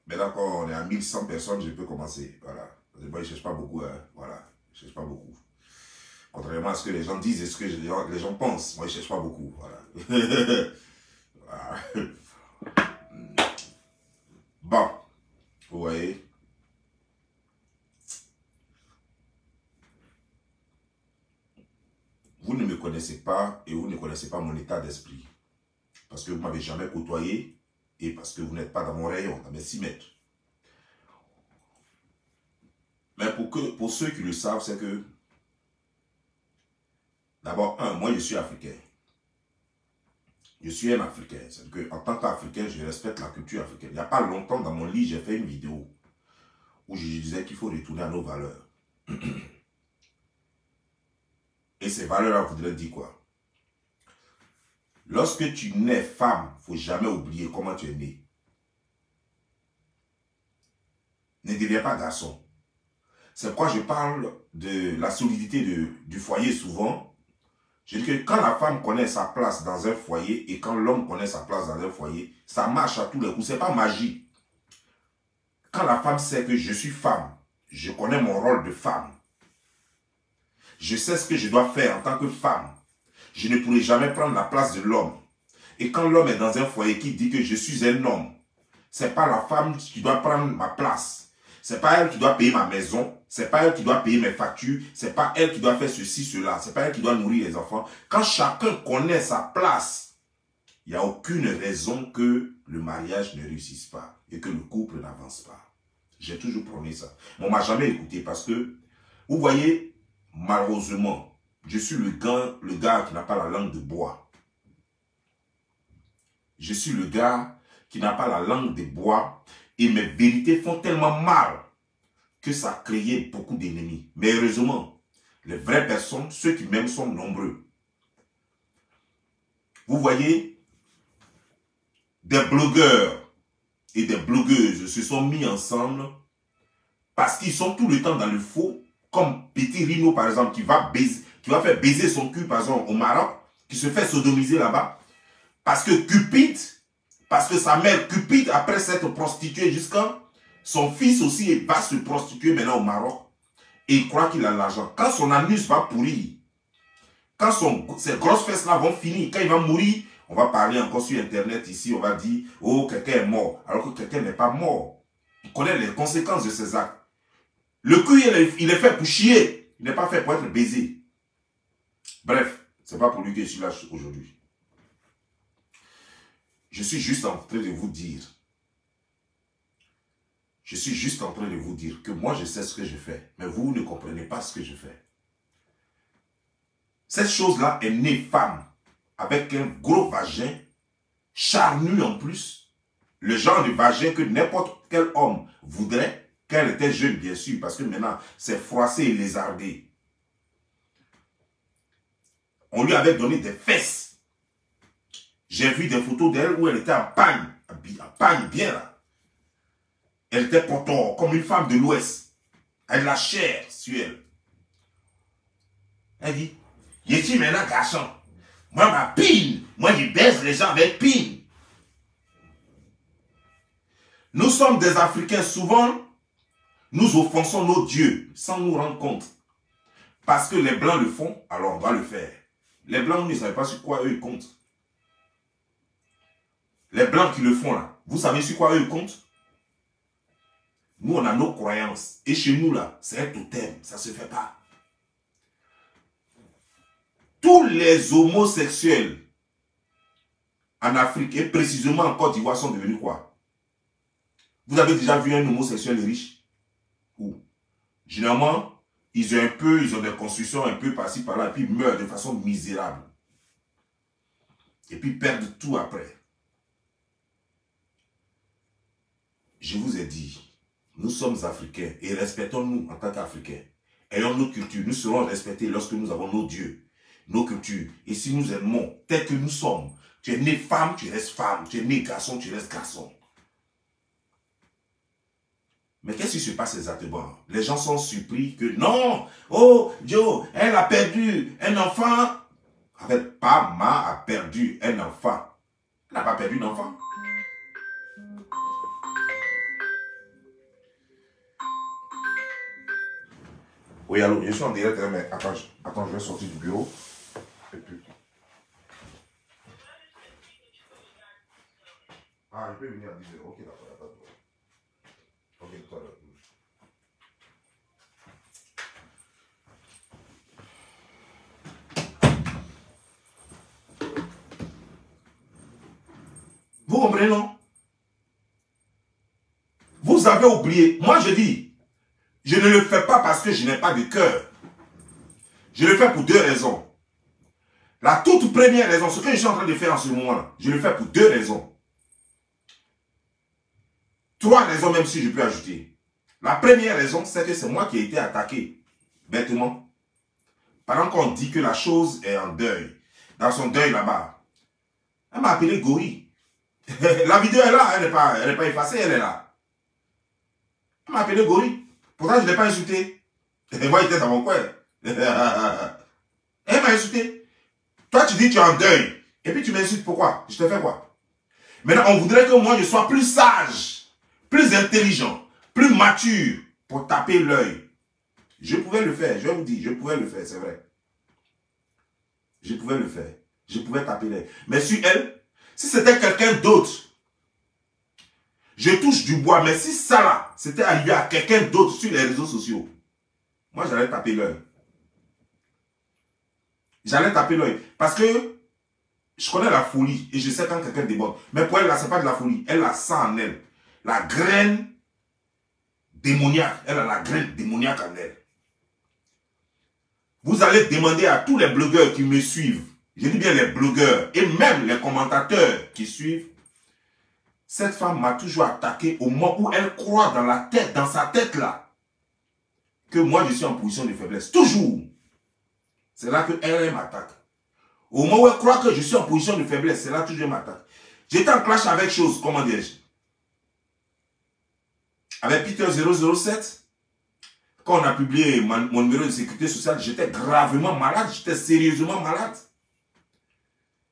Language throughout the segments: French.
Maintenant, quand on est à 1100 personnes, je peux commencer. Voilà. Moi, je ne cherche pas beaucoup. Hein. Voilà. Je ne cherche pas beaucoup. Contrairement à ce que les gens disent et ce que les gens pensent. Moi, je ne cherche pas beaucoup. Voilà. Voilà. Bon. Vous voyez. Vous ne me connaissez pas et vous ne connaissez pas mon état d'esprit. Parce que vous ne m'avez jamais côtoyé et parce que vous n'êtes pas dans mon rayon, dans mes 6 mètres. Mais pour ceux qui le savent, c'est que d'abord, moi je suis africain. Je suis un Africain. C'est-à-dire qu'en tant qu'Africain, je respecte la culture africaine. Il n'y a pas longtemps, dans mon lit, j'ai fait une vidéo où je disais qu'il faut retourner à nos valeurs. Et ces valeurs-là voudraient dire quoi? Lorsque tu nais femme, il ne faut jamais oublier comment tu es né. Ne deviens pas garçon. C'est pourquoi je parle de la solidité du foyer souvent. Je dis que quand la femme connaît sa place dans un foyer et quand l'homme connaît sa place dans un foyer, ça marche à tous les coups. Ce n'est pas magie. Quand la femme sait que je suis femme, je connais mon rôle de femme. Je sais ce que je dois faire en tant que femme. Je ne pourrai jamais prendre la place de l'homme. Et quand l'homme est dans un foyer qui dit que je suis un homme, ce n'est pas la femme qui doit prendre ma place. Ce n'est pas elle qui doit payer ma maison. Ce n'est pas elle qui doit payer mes factures. Ce n'est pas elle qui doit faire ceci, cela. Ce n'est pas elle qui doit nourrir les enfants. Quand chacun connaît sa place, il n'y a aucune raison que le mariage ne réussisse pas et que le couple n'avance pas. J'ai toujours prôné ça. Mais on ne m'a jamais écouté parce que, vous voyez, malheureusement, je suis le gars qui n'a pas la langue de bois. Je suis le gars qui n'a pas la langue de bois et mes vérités font tellement mal que ça a créé beaucoup d'ennemis. Mais heureusement, les vraies personnes, ceux qui m'aiment sont nombreux. Vous voyez, des blogueurs et des blogueuses se sont mis ensemble parce qu'ils sont tout le temps dans le faux, comme Petit Rino par exemple, qui va faire baiser son cul par exemple au Maroc, qui se fait sodomiser là-bas, parce que Cupid, parce que sa mère Cupid, après s'être prostituée jusqu'à son fils aussi va se prostituer maintenant au Maroc, et il croit qu'il a l'argent. Quand son anus va pourrir, quand ses grosses fesses là vont finir, quand il va mourir, on va parler encore sur internet ici, on va dire, oh quelqu'un est mort, alors que quelqu'un n'est pas mort. Il connaît les conséquences de ses actes. Le cul, il est fait pour chier. Il n'est pas fait pour être baisé. Bref, c'est pas pour lui que je suis là aujourd'hui. Je suis juste en train de vous dire. Je suis juste en train de vous dire que moi, je sais ce que je fais. Mais vous ne comprenez pas ce que je fais. Cette chose-là est née femme. Avec un gros vagin. Charnu en plus. Le genre de vagin que n'importe quel homme voudrait. Qu'elle était jeune, bien sûr, parce que maintenant, c'est froissé et lézardé. On lui avait donné des fesses. J'ai vu des photos d'elle où elle était en pagne. En pagne, bien là. Elle était poton, comme une femme de l'Ouest. Elle a la chair sur elle. Elle dit, je suis maintenant garçon. Moi, ma pine. Moi, je baise les gens avec pine. Nous sommes des Africains, souvent, nous offensons nos dieux sans nous rendre compte. Parce que les Blancs le font, alors on doit le faire. Les Blancs, vous ne savez pas sur quoi eux ils comptent. Les Blancs qui le font là, vous savez sur quoi eux ils comptent? Nous, on a nos croyances. Et chez nous là, c'est un totem, ça ne se fait pas. Tous les homosexuels en Afrique, et précisément en Côte d'Ivoire, sont devenus quoi? Vous avez déjà vu un homosexuel riche? Où? Généralement, ils ont des constructions un peu par-ci, par-là, et puis ils meurent de façon misérable. Et puis ils perdent tout après. Je vous ai dit, nous sommes Africains et respectons-nous en tant qu'Africains. Ayons nos cultures, nous serons respectés lorsque nous avons nos dieux, nos cultures. Et si nous aimons tel que nous sommes, tu es né femme, tu restes femme. Tu es né garçon, tu restes garçon. Mais qu'est-ce qui se passe exactement? Les gens sont surpris que non, oh, Joe, elle a perdu un enfant. En fait, Pama a perdu un enfant. Elle n'a pas perdu un enfant. Oui, allô, je suis en direct, mais attends, je vais sortir du bureau. Et puis... Ah, je peux venir à 10h. Ok, d'accord, d'accord. Ok, tout à l'heure. Vous comprenez, non? Vous avez oublié. Moi, je dis, je ne le fais pas parce que je n'ai pas de cœur. Je le fais pour deux raisons. La toute première raison, ce que je suis en train de faire en ce moment-là, je le fais pour deux raisons. Trois raisons même si je peux ajouter. La première raison, c'est que c'est moi qui ai été attaqué, bêtement. Pendant qu'on dit que la chose est en deuil, dans son deuil là-bas, elle m'a appelé gorille. La vidéo est là, elle n'est pas effacée, elle est là. Elle m'a appelé gorille. Pourtant, je ne l'ai pas insulté. Moi, il était dans mon coin. Elle m'a insulté. Toi, tu dis que tu es en deuil. Et puis, tu m'insultes. Pourquoi? Je te fais quoi? Maintenant, on voudrait que moi, je sois plus sage, plus intelligent, plus mature pour taper l'œil. Je pouvais le faire. Je vais vous dire, je pouvais le faire, c'est vrai. Je pouvais le faire. Je pouvais taper l'œil. Mais sur elle, si c'était quelqu'un d'autre, je touche du bois. Mais si ça là, c'était arrivé à quelqu'un d'autre sur les réseaux sociaux, moi, j'allais taper l'œil. J'allais taper l'œil. Parce que je connais la folie et je sais quand quelqu'un déborde. Mais pour elle, là, ce n'est pas de la folie. Elle a ça en elle. La graine démoniaque. Elle a la graine démoniaque en elle. Vous allez demander à tous les blogueurs qui me suivent, je dis bien les blogueurs et même les commentateurs qui suivent, cette femme m'a toujours attaqué au moment où elle croit dans la tête, dans sa tête là, que moi je suis en position de faiblesse. Toujours. C'est là qu'elle m'attaque. Au moment où elle croit que je suis en position de faiblesse, c'est là que je m'attaque. J'étais en clash avec chose, comment dis-je? Avec Peter 007, quand on a publié mon numéro de sécurité sociale, j'étais gravement malade, j'étais sérieusement malade.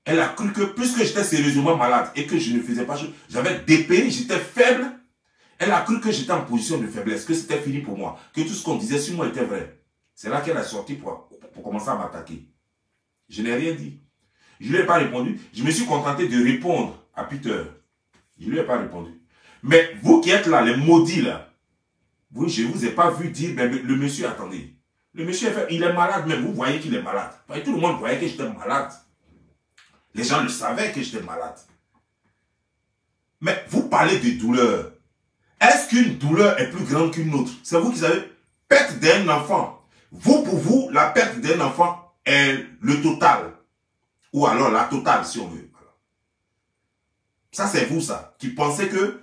Elle a cru que puisque j'étais sérieusement malade et que je ne faisais pas chose, j'avais dépéri, j'étais faible. Elle a cru que j'étais en position de faiblesse, que c'était fini pour moi, que tout ce qu'on disait sur moi était vrai. C'est là qu'elle a sorti pour commencer à m'attaquer. Je n'ai rien dit. Je ne lui ai pas répondu. Je me suis contenté de répondre à Peter. Je ne lui ai pas répondu. Mais vous qui êtes là, les maudits là, vous, je ne vous ai pas vu dire, mais le monsieur, attendez. Le monsieur, il est malade même. Vous voyez qu'il est malade. Tout le monde voyait que j'étais malade. Les gens le savaient que j'étais malade. Mais vous parlez de douleur. Est-ce qu'une douleur est plus grande qu'une autre? C'est vous qui savez. Perte d'un enfant. Vous, pour vous, la perte d'un enfant est le total. Ou alors la totale, si on veut. Ça, c'est vous, ça. Qui pensez que...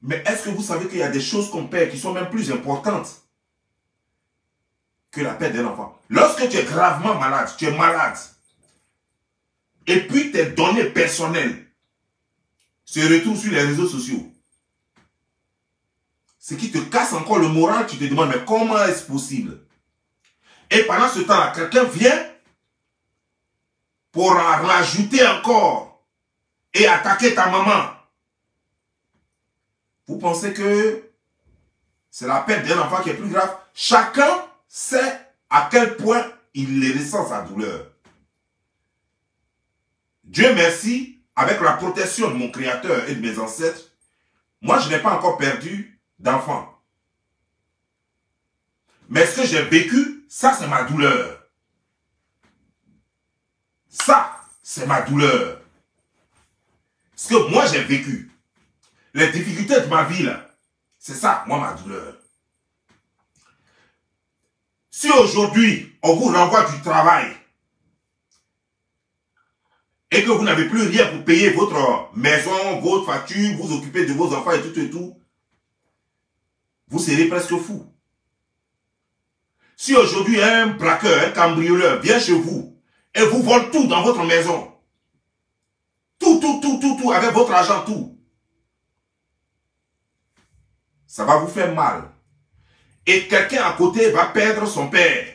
Mais est-ce que vous savez qu'il y a des choses qu'on perd qui sont même plus importantes que la perte d'un enfant? Lorsque tu es gravement malade, tu es malade, et puis tes données personnelles se retrouvent sur les réseaux sociaux, ce qui te casse encore le moral, tu te demandes, mais comment est-ce possible? Et pendant ce temps-là, quelqu'un vient pour en rajouter encore et attaquer ta maman. Vous pensez que c'est la perte d'un enfant qui est plus grave? Chacun sait à quel point il ressent sa douleur. Dieu merci, avec la protection de mon Créateur et de mes ancêtres, moi je n'ai pas encore perdu d'enfant. Mais ce que j'ai vécu, ça c'est ma douleur. Ça, c'est ma douleur. Ce que moi j'ai vécu, les difficultés de ma vie là, c'est ça, moi, ma douleur. Si aujourd'hui, on vous renvoie du travail et que vous n'avez plus rien pour payer votre maison, votre facture, vous occuper de vos enfants et tout, vous serez presque fou. Si aujourd'hui un braqueur, un cambrioleur vient chez vous et vous vole tout dans votre maison, tout, avec votre argent, tout, ça va vous faire mal. Et quelqu'un à côté va perdre son père.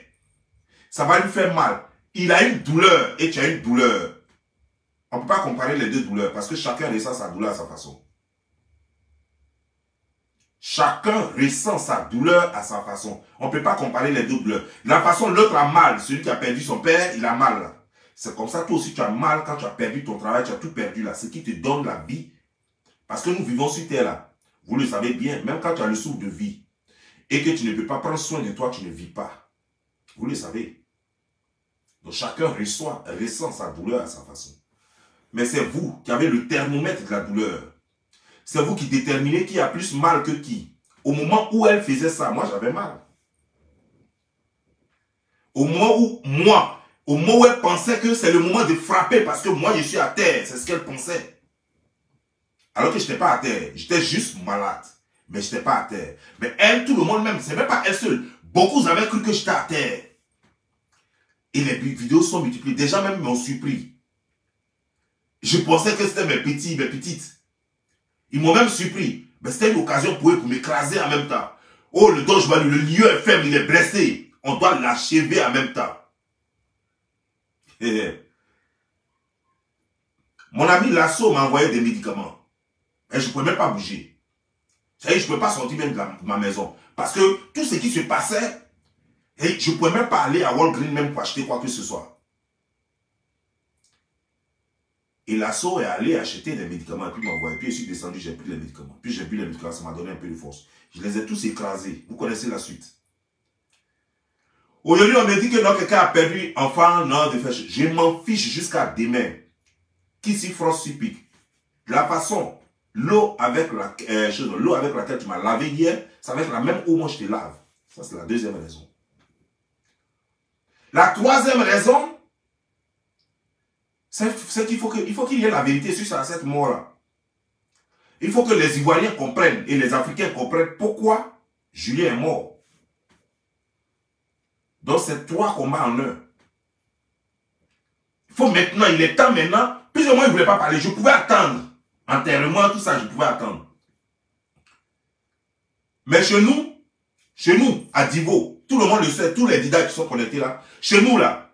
Ça va lui faire mal. Il a une douleur et tu as une douleur. On ne peut pas comparer les deux douleurs parce que chacun ressent sa douleur à sa façon. Chacun ressent sa douleur à sa façon. On ne peut pas comparer les deux douleurs. La façon, l'autre a mal. Celui qui a perdu son père, il a mal. C'est comme ça, toi aussi, tu as mal quand tu as perdu ton travail, tu as tout perdu là. Ce qui te donne la vie. Parce que nous vivons sur terre là. Vous le savez bien, même quand tu as le souffle de vie et que tu ne peux pas prendre soin de toi, tu ne vis pas. Vous le savez. Donc chacun ressent sa douleur à sa façon. Mais c'est vous qui avez le thermomètre de la douleur. C'est vous qui déterminez qui a plus mal que qui. Au moment où elle faisait ça, moi j'avais mal. Au moment où elle pensait que c'est le moment de frapper parce que moi je suis à terre, c'est ce qu'elle pensait. Alors que je n'étais pas à terre, j'étais juste malade. Mais je n'étais pas à terre. Mais elle, tout le monde même, c'est même pas elle seule. Beaucoup avaient cru que j'étais à terre. Et les vidéos sont multipliées. Des gens même m'ont surpris. Je pensais que c'était mes petites. Ils m'ont même surpris. Mais c'était une occasion pour eux pour m'écraser en même temps. Oh, le Dodge Bali, le lieu est faible, il est blessé. On doit l'achever en même temps. Mon ami Lasso m'a envoyé des médicaments. Et je ne pouvais même pas bouger. Ça y est, je ne pouvais pas sortir même de ma maison. Parce que tout ce qui se passait, et je ne pouvais même pas aller à Walgreens même pour acheter quoi que ce soit. Et Lasso est allé acheter des médicaments et puis m'a envoyé. Puis je suis descendu, j'ai pris les médicaments. Puis j'ai pris les médicaments, ça m'a donné un peu de force. Je les ai tous écrasés. Vous connaissez la suite. Aujourd'hui, on me dit que non, quelqu'un a perdu enfant, non, de faire. Je m'en fiche jusqu'à demain. Qui s'y froisse, s'y pique. De la façon, l'eau avec laquelle tu m'as lavé hier, ça va être la même eau moi je te lave. Ça, c'est la deuxième raison. La troisième raison, c'est qu'il faut qu'il y ait la vérité sur cette mort-là. Il faut que les Ivoiriens comprennent et les Africains comprennent pourquoi Julien est mort. Donc, c'est 3 combats en un. Il faut maintenant, il est temps maintenant. Plus ou moins, il ne voulait pas parler. Je pouvais attendre. Enterrement, tout ça, je pouvais attendre. Mais chez nous, à Divo, tout le monde le sait, tous les didactes qui sont connectés là, chez nous là,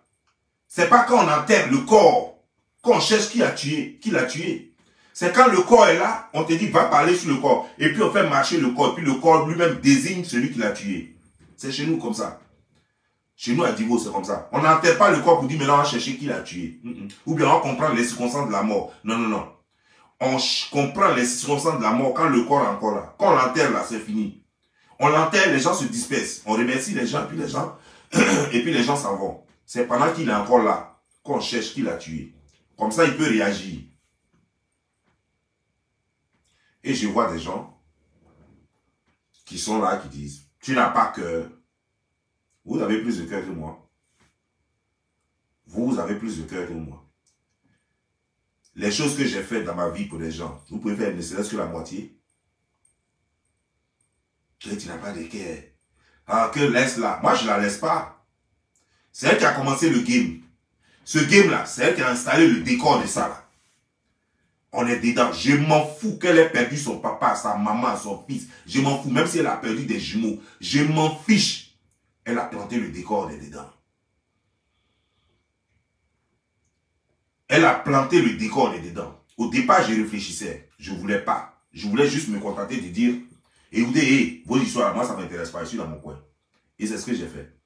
c'est pas quand on enterre le corps, qu'on cherche qui l'a tué. C'est quand le corps est là, on te dit va parler sur le corps. Et puis on fait marcher le corps, et puis le corps lui-même désigne celui qui l'a tué. C'est chez nous comme ça. Chez nous à Divo, c'est comme ça. On n'enterre pas le corps pour dire maintenant on va chercher qui l'a tué. Ou bien on va comprendre les circonstances de la mort. Non, non, non. On comprend les circonstances de la mort quand le corps est encore là. Quand on l'enterre là, c'est fini. On l'enterre, les gens se dispersent. On remercie les gens, et puis les gens s'en vont. C'est pendant qu'il est encore là qu'on cherche qui l'a tué. Comme ça, il peut réagir. Et je vois des gens qui sont là, qui disent, tu n'as pas cœur. Vous avez plus de cœur que moi. Vous avez plus de cœur que moi. Les choses que j'ai faites dans ma vie pour les gens, vous pouvez faire ne serait-ce que la moitié. Tu n'as pas de cœur. Ah, que laisse là. Moi, je ne la laisse pas. C'est elle qui a commencé le game. Ce game-là, c'est elle qui a installé le décor de ça là. On est dedans. Je m'en fous qu'elle ait perdu son papa, sa maman, son fils. Je m'en fous. Même si elle a perdu des jumeaux. Je m'en fiche. Elle a planté le décor de dedans. Elle a planté le décor de dedans. Au départ, je réfléchissais. Je ne voulais pas. Je voulais juste me contenter de dire, écoutez, vos histoires, moi, ça ne m'intéresse pas. Je suis dans mon coin. Et c'est ce que j'ai fait.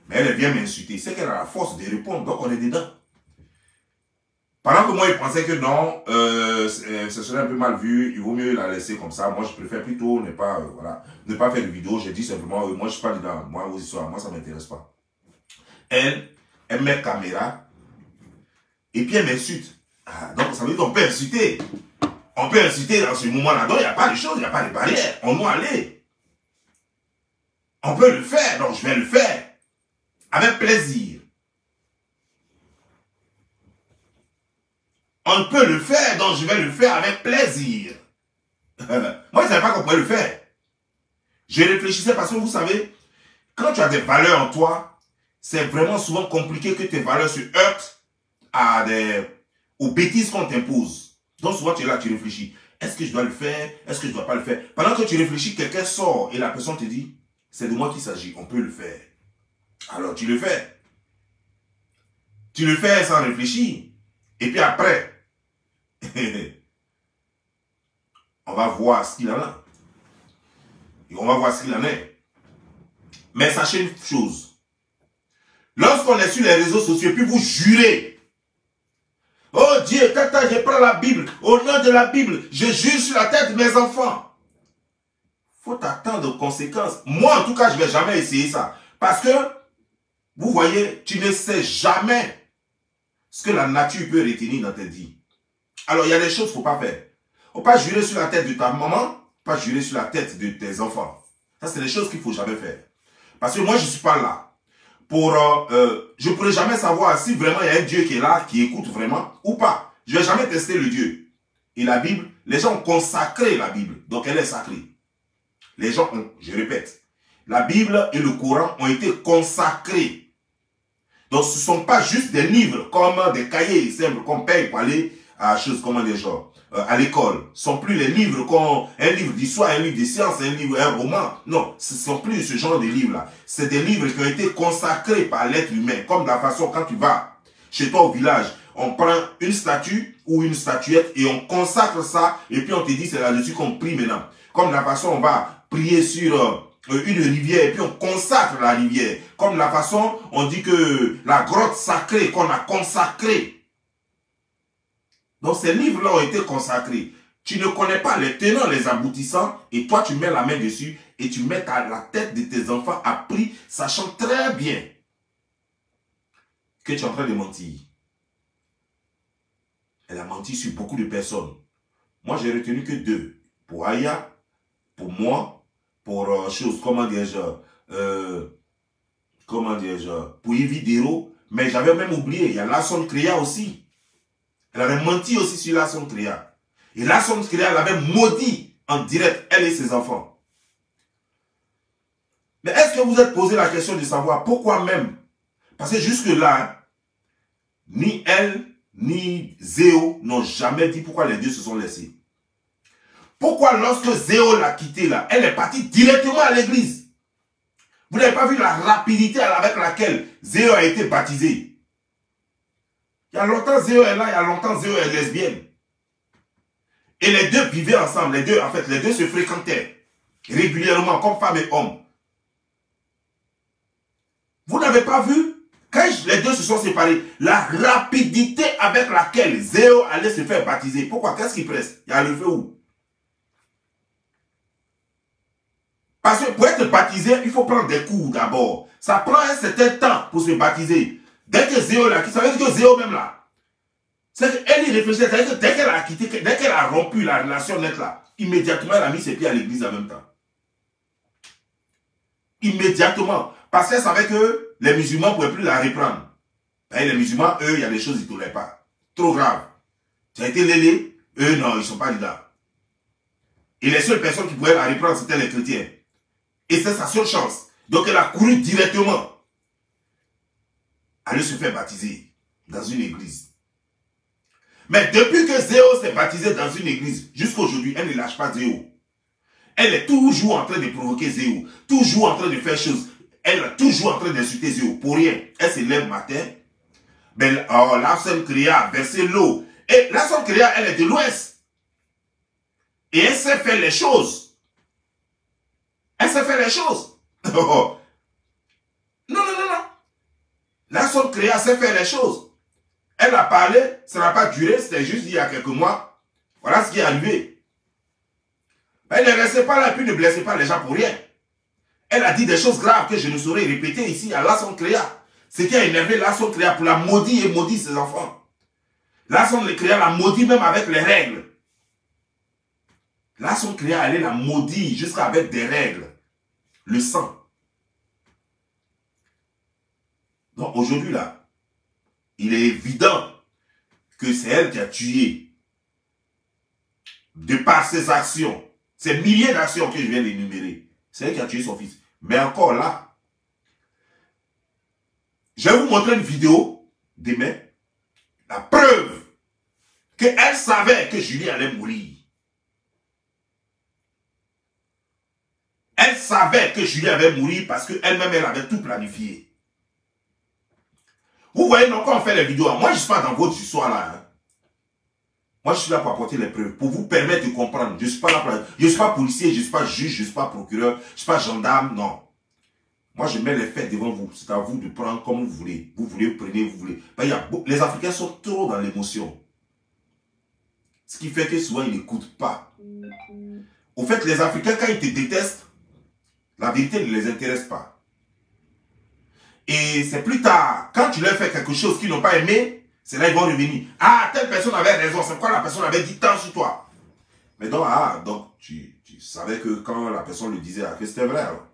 Mais elle vient m'insulter. C'est qu'elle a la force de répondre. Donc, on est dedans. Pendant que moi, il pensait que non, ce serait un peu mal vu, il vaut mieux la laisser comme ça. Moi, je préfère plutôt ne pas faire de vidéo. J'ai dit simplement, moi, je ne suis pas dedans. Moi, vos histoires, moi, ça ne m'intéresse pas. Elle met caméra, et puis elle m'insulte. Ah, donc, ça veut dire qu'on peut insulter. On peut insulter dans ce moment-là. Donc, il n'y a pas de choses, il n'y a pas de barrière. On doit aller. On peut le faire, donc je vais le faire. Avec plaisir. On peut le faire, donc je vais le faire avec plaisir. Moi, je ne savais pas qu'on pouvait le faire. Je réfléchissais parce que vous savez, quand tu as des valeurs en toi, c'est vraiment souvent compliqué que tes valeurs se heurtent aux bêtises qu'on t'impose. Donc souvent, tu es là, tu réfléchis. Est-ce que je dois le faire? Est-ce que je ne dois pas le faire? Pendant que tu réfléchis, quelqu'un sort et la personne te dit, c'est de moi qu'il s'agit, on peut le faire. Alors tu le fais. Tu le fais sans réfléchir. Et puis après, on va voir ce qu'il en a. Et on va voir ce qu'il en est. Mais sachez une chose. Lorsqu'on est sur les réseaux sociaux, puis vous jurez. Oh Dieu, tata, je prends la Bible. Au nom de la Bible, je jure sur la tête de mes enfants. Faut attendre aux conséquences. Moi, en tout cas, je ne vais jamais essayer ça. Parce que, vous voyez, tu ne sais jamais ce que la nature peut retenir dans tes vies. Alors, il y a des choses qu'il ne faut pas faire. Il ne faut pas jurer sur la tête de ta maman, pas jurer sur la tête de tes enfants. Ça, c'est des choses qu'il ne faut jamais faire. Parce que moi, je ne suis pas là pour... je ne pourrai jamais savoir si vraiment il y a un Dieu qui est là, qui écoute vraiment ou pas. Je ne vais jamais tester le Dieu. Et la Bible, les gens ont consacré la Bible. Donc, elle est sacrée. Les gens ont, je répète, la Bible et le Coran ont été consacrés. Donc, ce ne sont pas juste des livres comme des cahiers simples qu'on paye pour aller à choses comme des gens à l'école. Ce ne sont plus les livres comme un livre d'histoire, un livre de sciences, un roman. Non, ce ne sont plus ce genre de livres-là. C'est des livres qui ont été consacrés par l'être humain. Comme de la façon, quand tu vas chez toi au village, on prend une statue ou une statuette et on consacre ça et puis on te dit c'est là-dessus qu'on prie maintenant. Comme de la façon, on va prier sur une rivière et puis on consacre la rivière. Comme de la façon, on dit que la grotte sacrée qu'on a consacrée. Donc ces livres-là ont été consacrés. Tu ne connais pas les tenants, les aboutissants et toi tu mets la main dessus et tu mets la tête de tes enfants à prix, sachant très bien que tu es en train de mentir. Elle a menti sur beaucoup de personnes. Moi, j'ai retenu que 2. Pour Aya, pour moi, pour choses, comment dire-je, pour Evidero, mais j'avais même oublié, il y a Lasson Créa aussi. Elle avait menti aussi sur Lasson Créa. Et Lasson Créa l'avait maudit en direct, elle et ses enfants. Mais est-ce que vous êtes posé la question de savoir pourquoi même? Parce que jusque-là, hein, ni elle, ni Zéo n'ont jamais dit pourquoi les deux se sont laissés. Pourquoi lorsque Zéo l'a quitté là, elle est partie directement à l'église? Vous n'avez pas vu la rapidité avec laquelle Zéo a été baptisé? Il y a longtemps Zéo est là, il y a longtemps Zéo est lesbienne. Et les deux vivaient ensemble, les deux se fréquentaient régulièrement comme femme et homme. Vous n'avez pas vu? Quand les deux se sont séparés, la rapidité avec laquelle Zéo allait se faire baptiser. Pourquoi? Qu'est-ce qui presse? Il y a le feu où? Parce que pour être baptisé, il faut prendre des cours d'abord. Ça prend un certain temps pour se baptiser. Dès que Zéo l'a quitté, ça veut dire que Zéo même là, c'est qu'elle y réfléchissait, c'est-à-dire que dès qu'elle a quitté, dès qu'elle a rompu la relation nette là, immédiatement elle a mis ses pieds à l'église en même temps. Immédiatement. Parce qu'elle savait que les musulmans ne pouvaient plus la reprendre. Et les musulmans, eux, il y a des choses qu'ils ne toléraient pas. Trop grave. Tu as été lélé, eux, non, ils ne sont pas dedans. Et les seules personnes qui pouvaient la reprendre, c'était les chrétiens. Et c'est sa seule chance. Donc elle a couru directement. Aller se faire baptiser dans une église. Mais depuis que Zéo s'est baptisé dans une église, jusqu'à aujourd'hui, elle ne lâche pas Zéo. Elle est toujours en train de provoquer Zéo. Toujours en train de faire choses. Elle est toujours en train d'insulter Zéo. Pour rien. Elle se lève matin. Ben, oh, Lasson Créa, verser l'eau. Et Lasson Créa, elle est de l'Ouest. Et elle sait faire les choses. Elle sait faire les choses. Non, non, non, non. Lasson Créa sait faire les choses. Elle a parlé, ça n'a pas duré, c'était juste il y a quelques mois. Voilà ce qui est arrivé. Elle ne restez pas là et puis ne blessez pas les gens pour rien. Elle a dit des choses graves que je ne saurais répéter ici à Lasson Créa. Ce qui a énervé Lasson Créa pour la maudire et maudit ses enfants. Lasson Créa la maudit même avec les règles. Lasson Créa allait la maudire jusqu'à avec des règles. Le sang. Donc aujourd'hui là, il est évident que c'est elle qui a tué. De par ses actions. Ces milliers d'actions que je viens d'énumérer. C'est elle qui a tué son fils. Mais encore là, je vais vous montrer une vidéo demain. La preuve qu'elle savait que Julie allait mourir. Elle savait que Julie allait mourir parce qu'elle-même, elle avait tout planifié. Vous voyez, donc, quand on fait les vidéos, moi je ne suis pas dans votre histoire là. Hein. Moi, je suis là pour apporter les preuves, pour vous permettre de comprendre. Je ne suis pas là pour... Je ne suis pas policier, je ne suis pas juge, je ne suis pas procureur, je ne suis pas gendarme, non. Moi, je mets les faits devant vous. C'est à vous de prendre comme vous voulez. Vous voulez, vous prenez, vous voulez. Les Africains sont trop dans l'émotion. Ce qui fait que souvent, ils n'écoutent pas. Au fait, les Africains, quand ils te détestent, la vérité ne les intéresse pas. Et c'est plus tard, quand tu leur fais quelque chose qu'ils n'ont pas aimé, c'est là qu'ils vont revenir. Ah, telle personne avait raison, c'est quoi la personne avait dit tant sur toi. Mais donc, tu savais que quand la personne le disait, que c'était vrai. Alors.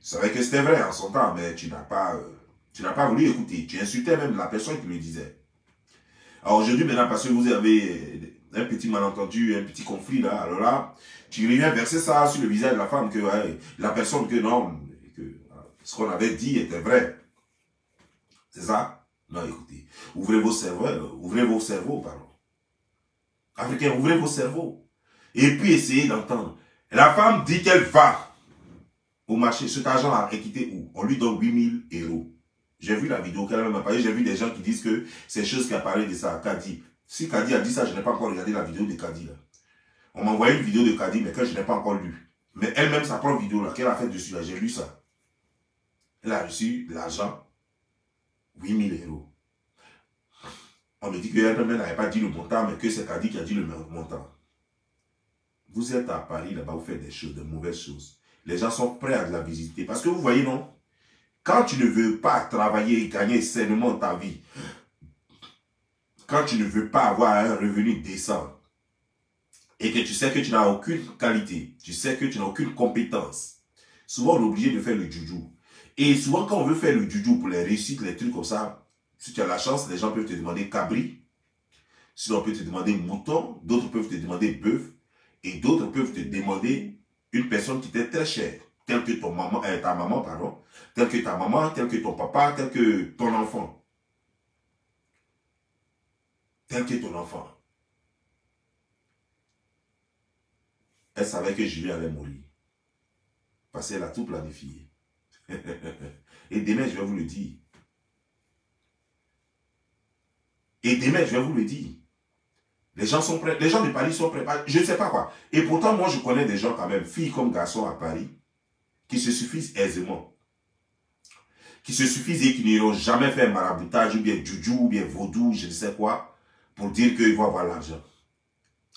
Tu savais que c'était vrai en son temps, mais tu n'as pas voulu écouter. Tu insultais même la personne qui le disait. Alors aujourd'hui, maintenant, parce que vous avez un petit malentendu, un petit conflit là, alors là, tu viens verser ça sur le visage de la femme, que ouais, la personne que non, que ce qu'on avait dit était vrai. C'est ça? Non, écoutez, ouvrez vos cerveaux, pardon. Africains, ouvrez vos cerveaux. Et puis essayez d'entendre. La femme dit qu'elle va au marché. Cet argent est quitté où? On lui donne 8000 €. J'ai vu la vidéo qu'elle m'a parlé. J'ai vu des gens qui disent que c'est chose qui apparaît de ça. Kadi. Si Kadi a dit ça, je n'ai pas encore regardé la vidéo de Kadi. Là. On m'a envoyé une vidéo de Kadi, mais que je n'ai pas encore lu. Mais elle-même, sa propre vidéo qu'elle a fait dessus, j'ai lu ça. Elle a reçu l'argent, 8000 €. On me dit qu'elle-même n'avait pas dit le montant, mais que c'est Kadi qui a dit le montant. Vous êtes à Paris, là-bas, vous faites des choses, de mauvaises choses. Les gens sont prêts à de la visiter. Parce que vous voyez, non? Quand tu ne veux pas travailler et gagner sainement ta vie, quand tu ne veux pas avoir un revenu décent, et que tu sais que tu n'as aucune qualité, tu sais que tu n'as aucune compétence, souvent on est obligé de faire le juju. Et souvent quand on veut faire le juju pour les réussites, les trucs comme ça, si tu as la chance, les gens peuvent te demander cabri, sinon on peut te demander mouton, d'autres peuvent te demander bœuf, et d'autres peuvent te demander une personne qui t'est très chère, telle que ta maman, pardon, telle que ta maman, telle que ton papa, telle que ton enfant. Tel que ton enfant. Elle savait que Julie allait mourir. Parce qu'elle a tout planifié. Et demain, je vais vous le dire. Et demain, je vais vous le dire. Les gens sont prêts. Les gens de Paris sont prêts. Je ne sais pas quoi. Et pourtant, moi, je connais des gens quand même, filles comme garçons à Paris, qui se suffisent aisément. Qui se suffisent et qui n'iront jamais fait maraboutage, ou bien juju, ou bien vaudou, je ne sais quoi, pour dire qu'ils vont avoir l'argent.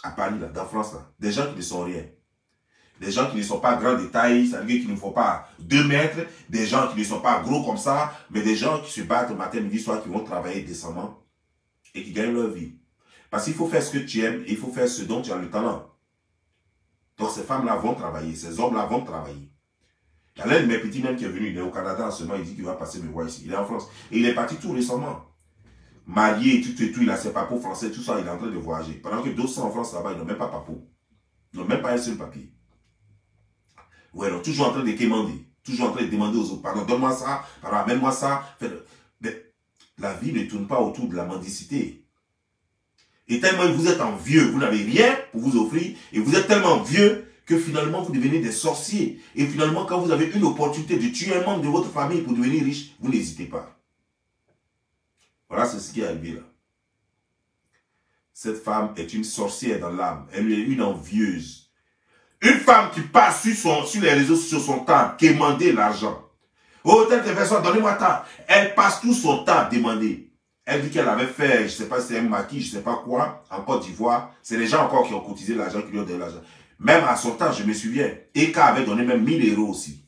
À Paris, là, dans France, là. Des gens qui ne sont rien. Des gens qui ne sont pas grands de taille, ça veut dire qu'ils ne font pas 2 mètres. Des gens qui ne sont pas gros comme ça, mais des gens qui se battent matin, midi, soir, qui vont travailler décemment et qui gagnent leur vie. Parce qu'il faut faire ce que tu aimes et il faut faire ce dont tu as le talent. Donc ces femmes-là vont travailler, ces hommes-là vont travailler. Il y a l'un de mes petits même qui est venu, il est au Canada en ce moment, il dit qu'il va passer me voir ici. Il est en France. Et il est parti tout récemment. Marié, tout, il a ses papeaux français, tout ça, il est en train de voyager. Pendant que d'autres sont en France là-bas, ils n'ont même pas papeau. Ils n'ont même pas un seul papier. Ouais, alors toujours en train de quémander. Toujours en train de demander aux autres, pardon, donne-moi ça, pardon, amène-moi ça. Mais la vie ne tourne pas autour de la mendicité. Et tellement vous êtes envieux, vous n'avez rien pour vous offrir, et vous êtes tellement vieux que finalement vous devenez des sorciers. Et finalement, quand vous avez une opportunité de tuer un membre de votre famille pour devenir riche, vous n'hésitez pas. Voilà, c'est ce qui est arrivé là. Cette femme est une sorcière dans l'âme. Elle est une envieuse. Une femme qui passe sur les réseaux sociaux son temps à demander l'argent. Oh, telle personne, donnez-moi ça. Elle passe tout son temps à demander. Elle dit qu'elle avait fait, je ne sais pas si c'est un maquis, je ne sais pas quoi, en Côte d'Ivoire. C'est les gens encore qui ont cotisé l'argent, qui lui ont donné l'argent. Même à son temps, je me souviens, Eka avait donné même 1000 € aussi.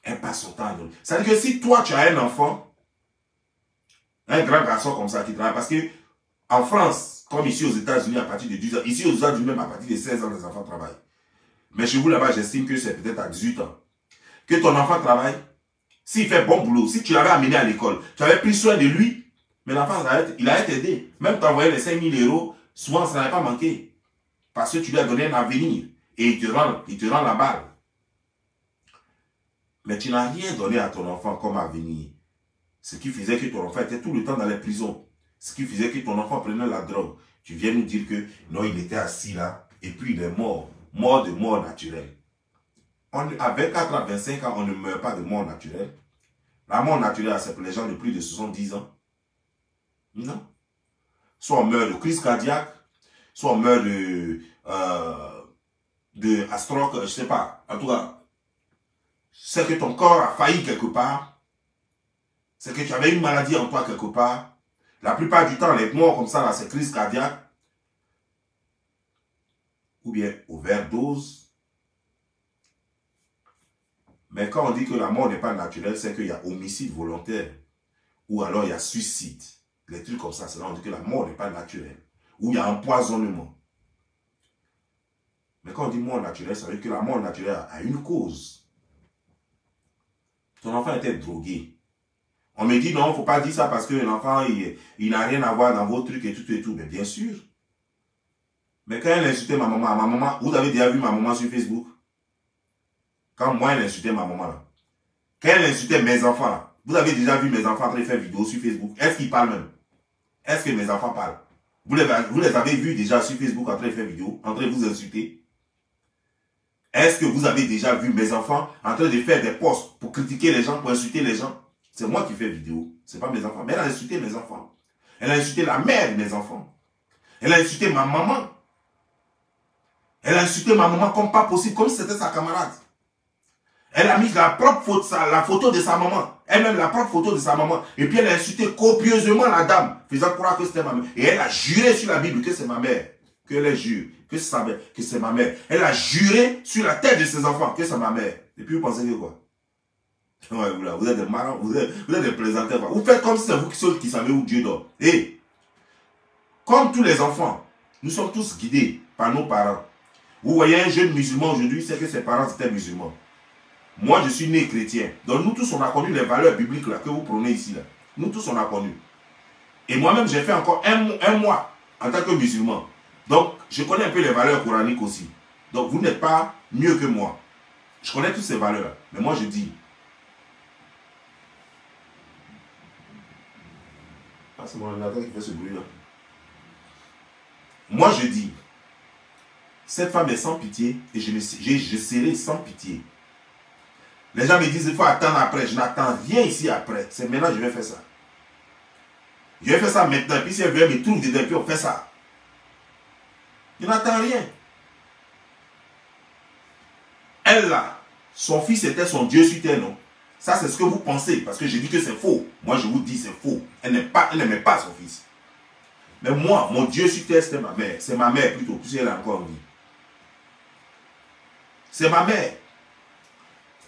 Elle passe son temps à donner. Ça veut dire que si toi, tu as un enfant, un grand garçon comme ça qui travaille, parce que en France, comme ici aux États-Unis, à partir de 10 ans, ici aux États-Unis, même à partir de 16 ans, les enfants travaillent. Mais chez vous là-bas, j'estime que c'est peut-être à 18 ans. Que ton enfant travaille, s'il fait bon boulot, si tu l'avais amené à l'école, tu avais pris soin de lui, mais l'enfant, il allait t'aider. Même t'envoyer les 5000 €, souvent ça n'avait pas manqué. Parce que tu lui as donné un avenir. Et il te rend la balle. Mais tu n'as rien donné à ton enfant comme avenir. Ce qui faisait que ton enfant était tout le temps dans les prisons. Ce qui faisait que ton enfant prenait la drogue. Tu viens nous dire que non, il était assis là, et puis il est mort. Mort de mort naturelle. À 24 à 25 ans, on ne meurt pas de mort naturelle. La mort naturelle, c'est pour les gens de plus de 70 ans. Non. soit on meurt de crise cardiaque, soit on meurt de stroke, je sais pas. En tout cas, c'est que ton corps a failli quelque part. C'est que tu avais une maladie en toi quelque part. La plupart du temps, les morts comme ça, là, c'est crise cardiaque. Ou bien overdose. Mais quand on dit que la mort n'est pas naturelle, c'est qu'il y a homicide volontaire. Ou alors il y a suicide. Les trucs comme ça, c'est là on dit que la mort n'est pas naturelle. Ou il y a empoisonnement. Mais quand on dit mort naturelle, ça veut dire que la mort naturelle a une cause. Ton enfant était drogué. On me dit non, il ne faut pas dire ça parce que l'enfant, il n'a rien à voir dans vos trucs et tout et tout. Mais bien sûr. Mais quand elle insultait ma maman, vous avez déjà vu ma maman sur Facebook? Quand moi, elle insultait ma maman là. Quand elle insultait mes enfants là. Vous avez déjà vu mes enfants en train de faire vidéo sur Facebook? Est-ce qu'ils parlent même? Est-ce que mes enfants parlent? Vous les avez vus déjà sur Facebook en train de faire vidéo, en train de vous insulter? Est-ce que vous avez déjà vu mes enfants en train de faire des posts pour critiquer les gens, pour insulter les gens? C'est moi qui fais vidéo, c'est pas mes enfants. Mais elle a insulté mes enfants. Elle a insulté la mère de mes enfants. Elle a insulté ma maman. Elle a insulté ma maman comme pas possible, comme si c'était sa camarade. Elle a mis la photo de sa maman. Elle-même la propre photo de sa maman. Et puis elle a insulté copieusement la dame, faisant croire que c'était ma mère. Et elle a juré sur la Bible que c'est ma mère. Qu'elle est jure, que c'est ma mère. Elle a juré sur la tête de ses enfants que c'est ma mère. Et puis vous pensez que quoi? Ouais, vous êtes des marrants, vous êtes des plaisanteurs. Vous faites comme si c'est vous qui savez où Dieu dort. Et, comme tous les enfants, nous sommes tous guidés par nos parents. Vous voyez un jeune musulman aujourd'hui, c'est que ses parents étaient musulmans. Moi, je suis né chrétien. Donc, nous tous, on a connu les valeurs bibliques là, que vous prenez ici. Là. Nous tous, on a connu. Et moi-même, j'ai fait encore un mois en tant que musulman. Donc, je connais un peu les valeurs coraniques aussi. Donc, vous n'êtes pas mieux que moi. Je connais toutes ces valeurs. Mais moi, je dis... Ah, c'est mon ordinateur qui fait ce bruit-là. Moi, je dis... Cette femme est sans pitié et je serai sans pitié. Les gens me disent il faut attendre après. Je n'attends rien ici après. C'est maintenant que je vais faire ça. Je vais faire ça maintenant. Puis si elle vient me trouve dedans, puis on fait ça. Je n'attends rien. Elle là, son fils était son Dieu sur terre, non? Ça c'est ce que vous pensez. Parce que j'ai dit que c'est faux. Moi je vous dis c'est faux. Elle n'aimait pas son fils. Mais moi, mon Dieu sur terre c'était ma mère. C'est ma mère plutôt. Puisqu'elle elle a encore envie. C'est ma mère.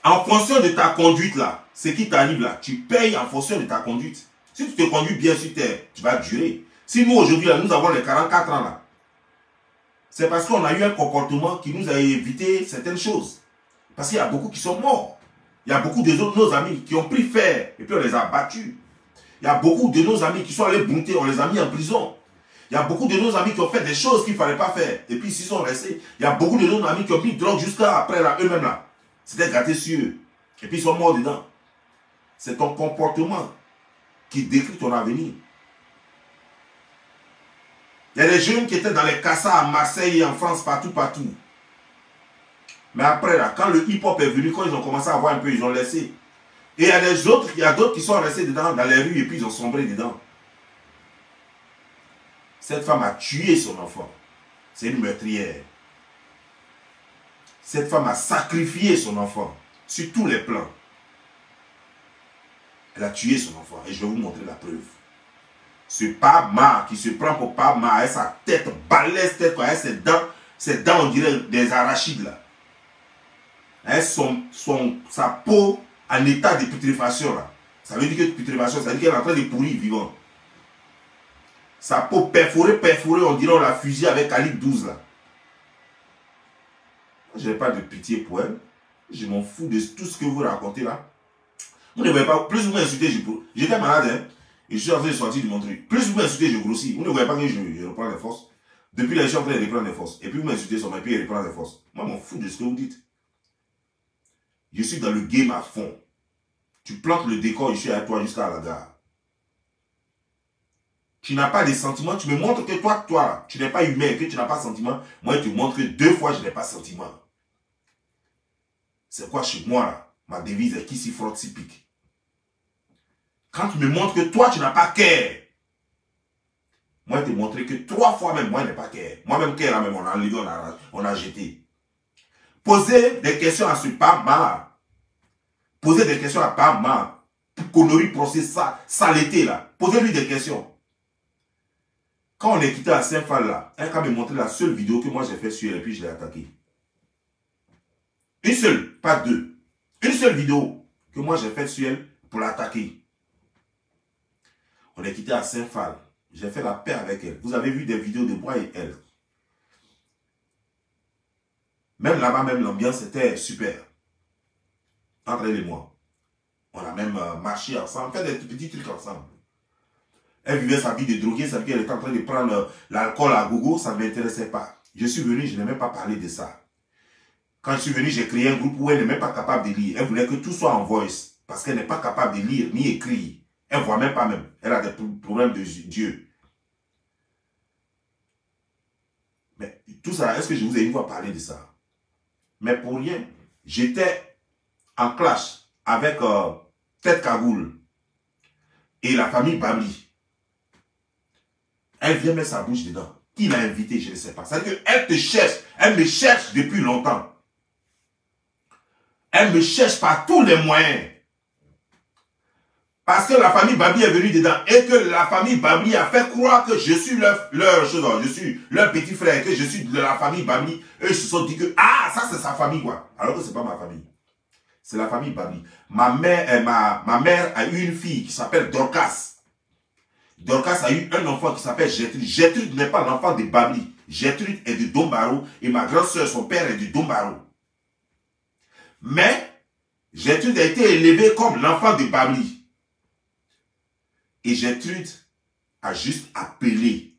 En fonction de ta conduite là, ce qui t'arrive là, tu payes en fonction de ta conduite. Si tu te conduis bien sur terre, tu vas durer. Si nous aujourd'hui, nous avons les 44 ans là, c'est parce qu'on a eu un comportement qui nous a évité certaines choses. Parce qu'il y a beaucoup qui sont morts. Il y a beaucoup de nos amis qui ont pris fer et puis on les a battus. Il y a beaucoup de nos amis qui sont allés bunter, on les a mis en prison. Il y a beaucoup de nos amis qui ont fait des choses qu'il ne fallait pas faire. Et puis s'ils sont restés, il y a beaucoup de nos amis qui ont pris drogue jusqu'à après là, eux-mêmes là. C'était gâté sur eux. Et puis ils sont morts dedans. C'est ton comportement qui décrit ton avenir. Il y a des jeunes qui étaient dans les cassas à Marseille et en France, partout. Mais après, là, quand le hip-hop est venu, quand ils ont commencé à voir un peu, ils ont laissé. Et il y a d'autres qui sont restés dedans, dans les rues, et puis ils ont sombré dedans. Cette femme a tué son enfant. C'est une meurtrière. Cette femme a sacrifié son enfant sur tous les plans. Elle a tué son enfant. Et je vais vous montrer la preuve. Ce Pama qui se prend pour Pama, avec sa tête balèze, avec ses dents, on dirait des arachides là. Avec sa peau en état de putréfaction là. Ça veut dire que putréfaction, ça veut dire qu'elle est en train de pourrir vivant. Sa peau perforée, on dirait on l'a fusillée avec calibre 12 là. Je n'ai pas de pitié pour elle. Je m'en fous de tout ce que vous racontez là. Vous ne voyez pas, plus vous m'insultez, j'étais malade, hein, et je suis en train de sortir de mon truc. Plus vous m'insultez, je grossis. Vous ne voyez pas que je reprends des forces. Depuis là, je suis en train de reprendre des forces. Et puis vous m'insultez sur ma pied et reprendre des forces. Moi, je m'en fous de ce que vous dites. Je suis dans le game à fond. Tu plantes le décor, je suis à toi jusqu'à la gare. Tu n'as pas de sentiments, tu me montres que toi, tu n'es pas humain, que tu n'as pas de sentiments. Moi, je te montre que 2 fois, je n'ai pas de sentiments. C'est quoi chez moi, là? Ma devise est qui s'y frotte, s'y pique. Quand tu me montres que toi, tu n'as pas cœur, Moi, je te montrer que 3 fois même, moi, il n'est pas clair. Moi-même, clair, là, même, on a enlevé, on a jeté. Posez des questions à ce Bama. Posez des questions à Bama. Connerie, procès, saleté, là. Posez-lui des questions. Quand on est quitté à Saint-Phal, là, elle a me montré la seule vidéo que moi j'ai fait sur elle, et puis je l'ai attaqué. Une seule, pas deux. Une seule vidéo que moi j'ai faite sur elle pour l'attaquer. On est quitté à Saint-Phal. J'ai fait la paix avec elle. Vous avez vu des vidéos de moi et elle. Même là-bas, même l'ambiance était super. Entre elle et moi. On a même marché ensemble, fait des petits trucs ensemble. Elle vivait sa vie de droguée, sa vie qu'elle était en train de prendre l'alcool à gogo, ça ne m'intéressait pas. Je suis venu, je n'ai même pas parlé de ça. Quand je suis venu, j'ai créé un groupe où elle n'est même pas capable de lire. Elle voulait que tout soit en voice, parce qu'elle n'est pas capable de lire ni écrire. Elle ne voit même pas même. Elle a des problèmes de Dieu. Mais tout ça, est-ce que je vous ai une fois parlé de ça? Mais pour rien, j'étais en clash avec Tête Cagoule et la famille Babli. Elle vient mettre sa bouche dedans. Qui l'a invité, je ne sais pas. C'est-à-dire qu'elle te cherche. Elle me cherche depuis longtemps. Elle me cherche par tous les moyens. Parce que la famille Babli est venue dedans. Et que la famille Babli a fait croire que je suis je suis leur petit frère. Que je suis de la famille Babli. Eux, ils se sont dit que, ah, ça c'est sa famille, quoi. Alors que ce n'est pas ma famille. C'est la famille Babli. Ma mère a eu une fille qui s'appelle Dorcas. Dorcas a eu un enfant qui s'appelle Gertrude. Gertrude n'est pas l'enfant de Babli. Gertrude est de Dombaro et ma grande soeur, son père est de Dombaro. Mais Gertrude a été élevée comme l'enfant de Babli. Et Gertrude a juste appelé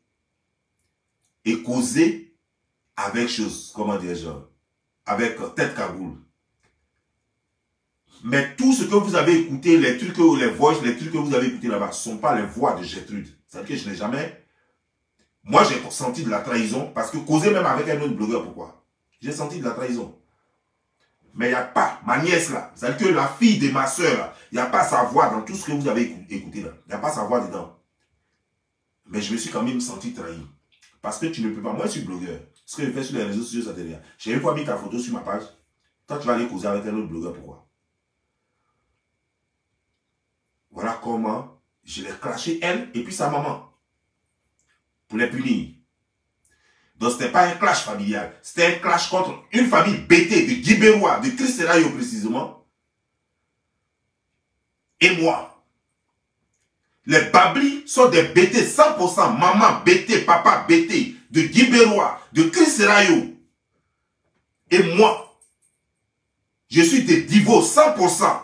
et causé avec chose, comment dire-je, avec Tête Cagoule. Mais tout ce que vous avez écouté, les trucs, les voix, les trucs que vous avez écoutés là-bas, ne sont pas les voix de Gertrude. C'est-à-dire que je n'ai jamais... Moi, j'ai senti de la trahison, parce que causer même avec un autre blogueur, pourquoi? J'ai senti de la trahison. Mais il n'y a pas, ma nièce là, c'est-à-dire que la fille de ma soeur là, il n'y a pas sa voix dans tout ce que vous avez écouté là. Il n'y a pas sa voix dedans. Mais je me suis quand même senti trahi. Parce que tu ne peux pas, moi je suis blogueur. Ce que je fais sur les réseaux sociaux, ça te dit. J'ai une fois mis ta photo sur ma page. Toi, tu vas aller causer avec un autre blogueur, pourquoi? Voilà comment je l'ai clashé, elle et puis sa maman. Pour les punir. Donc, ce n'était pas un clash familial. C'était un clash contre une famille bêtée de Guibérois, de Criserayo précisément. Et moi. Les Babli sont des bêtés 100%. Maman bêtée, papa bêté. De Guibérois, de Criserayo. Et moi. Je suis des Divo 100%.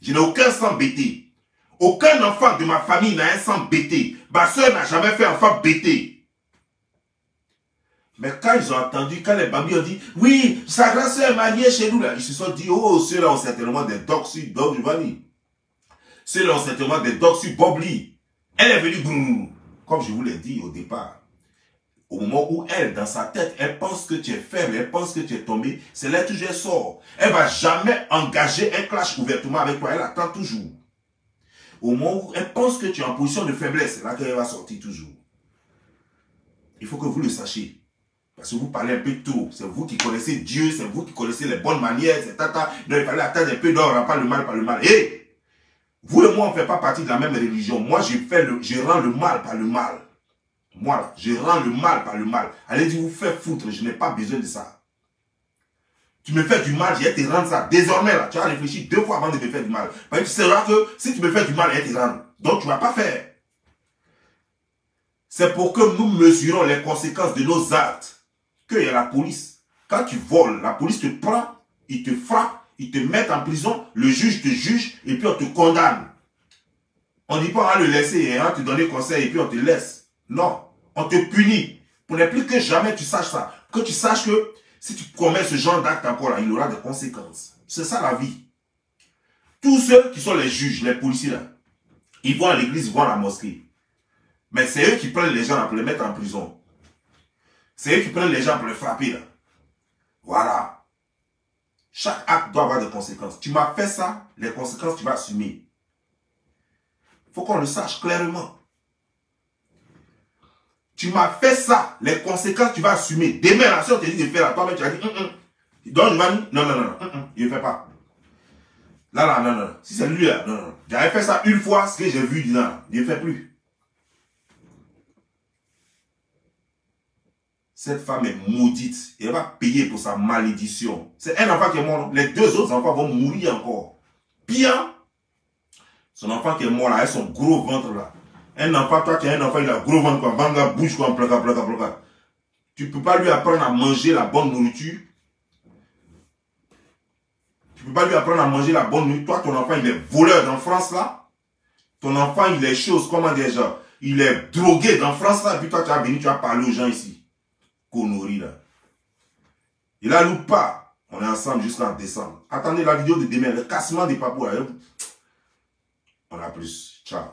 Je n'ai aucun sang bêté. Aucun enfant de ma famille n'a un sang bêté. Ma soeur n'a jamais fait enfant bêté. Mais quand ils ont entendu, quand les Babli ont dit, oui, sa grande soeur est mariée chez nous, là, ils se sont dit, oh, ceux-là ont certainement des doxy, Dogvani. Ceux-là ont certainement des doxy, Bobli. Elle est venue, brrr, comme je vous l'ai dit au départ. Au moment où elle, dans sa tête, elle pense que tu es faible, elle pense que tu es tombé, c'est là que tu sors. Elle ne va jamais engager un clash ouvertement avec toi, elle attend toujours. Au moment où elle pense que tu es en position de faiblesse, c'est là qu'elle va sortir toujours. Il faut que vous le sachiez. Parce que vous parlez un peu trop. C'est vous qui connaissez Dieu, c'est vous qui connaissez les bonnes manières, c'est tata. Donc il fallait attendre un peu d'or, pas le mal, pas le mal. Hé! Vous et moi, on ne fait pas partie de la même religion. Moi, je rends le mal par le mal. Moi, je rends le mal par le mal. Allez-y, vous faites foutre, je n'ai pas besoin de ça. Tu me fais du mal, je vais te rendre ça. Désormais, là, tu as réfléchi 2 fois avant de me faire du mal. Parce que tu sauras que si tu me fais du mal, je vais te rendre. Donc, tu ne vas pas faire. C'est pour que nous mesurons les conséquences de nos actes. Qu'il y a la police. Quand tu voles, la police te prend, il te frappe, ils te mettent en prison, le juge te juge et puis on te condamne. On ne dit pas on va le laisser et on va te donner conseil et puis on te laisse. Non, on te punit. Pour ne plus que jamais tu saches ça. Que tu saches que si tu commets ce genre d'acte encore là, il aura des conséquences. C'est ça la vie. Tous ceux qui sont les juges, les policiers là, ils vont à l'église, ils vont à la mosquée. Mais c'est eux qui prennent les gens là pour les mettre en prison. C'est eux qui prennent les gens pour les frapper là. Voilà. Chaque acte doit avoir des conséquences. Tu m'as fait ça, les conséquences tu vas assumer. Il faut qu'on le sache clairement. Tu m'as fait ça. Les conséquences, tu vas assumer. Demain, la soeur te dit de faire à toi-même, tu vas dire, donc je vais dire, non, je ne fais pas. Là, non. Si c'est lui, là, non. J'avais fait ça une fois, ce que j'ai vu, non, je ne fais plus. Cette femme est maudite. Et elle va payer pour sa malédiction. C'est un enfant qui est mort. Les deux autres enfants vont mourir encore. Pire, son enfant qui est mort là, avec son gros ventre là. Un enfant, toi qui as un enfant, il a gros ventre, quoi. Banga, bouge, quoi, placa. Tu ne peux pas lui apprendre à manger la bonne nourriture. Tu ne peux pas lui apprendre à manger la bonne nourriture. Toi, ton enfant, il est voleur dans France là. Ton enfant, il est chose, comment dire, genre, il est drogué dans France là. Et puis toi, tu vas venir, tu vas parler aux gens ici. Connerie là. Il a loupe pas. On est ensemble jusqu'en décembre. Attendez la vidéo de demain, le cassement des papous là. On a plus. Ciao.